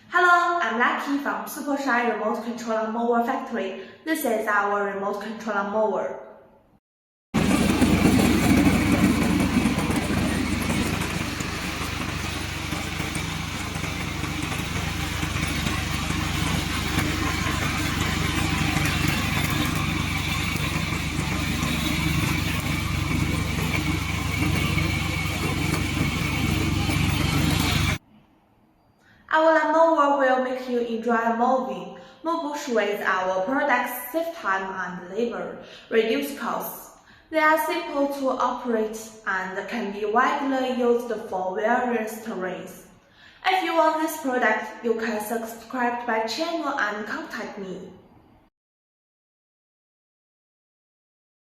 Hello, I'm Lucky from Super Shy Remote Controller Mower Factory. This is our remote controller mower. Our lawnmower will make you enjoy mowing. Mow bush with our products save time and labor, reduce costs. They are simple to operate and can be widely used for various terrains. If you want this product, you can subscribe to my channel and contact me.